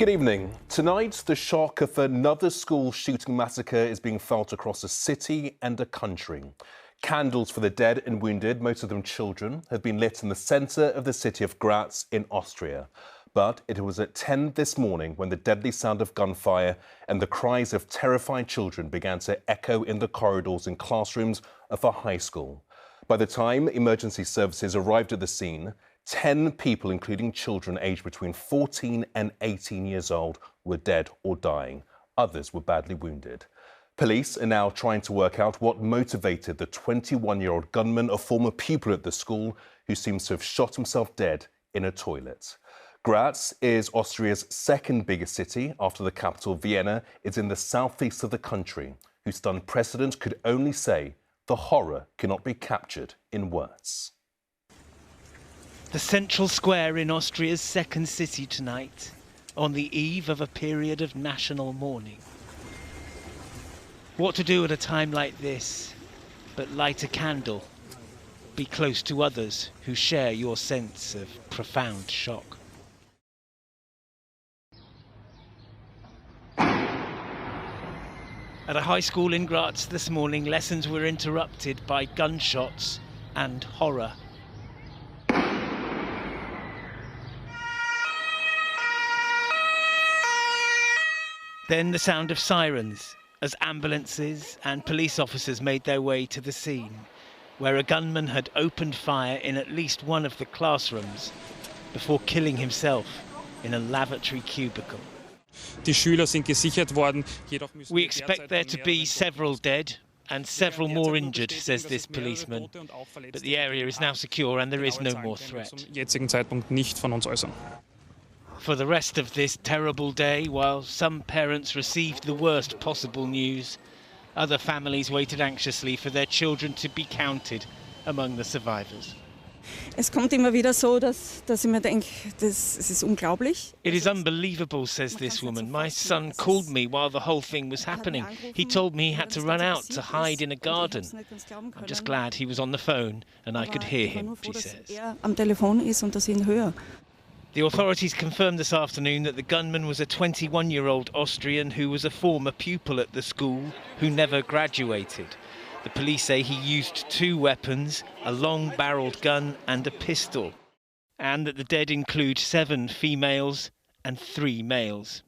Good evening. Tonight, the shock of another school shooting massacre is being felt across a city and a country. Candles for the dead and wounded, most of them children, have been lit in the centre of the city of Graz in Austria. But it was at 10 this morning when the deadly sound of gunfire and the cries of terrified children began to echo in the corridors and classrooms of a high school. By the time emergency services arrived at the scene, 10 people, including children aged between 14 and 18 years old, were dead or dying. Others were badly wounded. Police are now trying to work out what motivated the 21-year-old gunman, a former pupil at the school, who seems to have shot himself dead in a toilet. Graz is Austria's second biggest city after the capital, Vienna, is in the southeast of the country, whose stunned president could only say the horror cannot be captured in words. The central square in Austria's second city tonight, on the eve of a period of national mourning. What to do at a time like this but light a candle, be close to others who share your sense of profound shock. At a high school in Graz this morning, lessons were interrupted by gunshots and horror. Then the sound of sirens as ambulances and police officers made their way to the scene, where a gunman had opened fire in at least one of the classrooms before killing himself in a lavatory cubicle. We expect there to be several dead and several more injured, says this policeman, but the area is now secure and there is no more threat. For the rest of this terrible day, while some parents received the worst possible news, other families waited anxiously for their children to be counted among the survivors. Es kommt immer wieder so, dass ich mir denke, es ist unglaublich. It is unbelievable, says this woman. My son called me while the whole thing was happening. He told me he had to run out to hide in a garden. I'm just glad he was on the phone and I could hear him, she says. Am Telefon ist und dass ich ihn höre. The authorities confirmed this afternoon that the gunman was a 21-year-old Austrian who was a former pupil at the school who never graduated. The police say he used 2 weapons, a long-barreled gun and a pistol, and that the dead include 7 females and 3 males.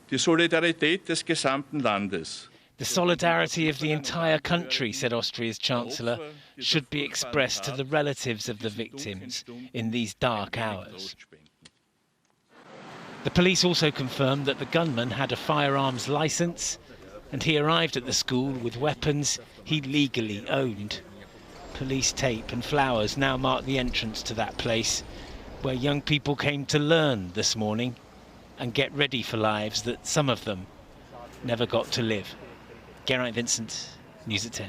Die Solidarität des gesamten Landes. The solidarity of the entire country, said Austria's Chancellor, should be expressed to the relatives of the victims in these dark hours. The police also confirmed that the gunman had a firearms licence and he arrived at the school with weapons he legally owned. Police tape and flowers now mark the entrance to that place where young people came to learn this morning and get ready for lives that some of them never got to live. Geraint Vincent, News at 10.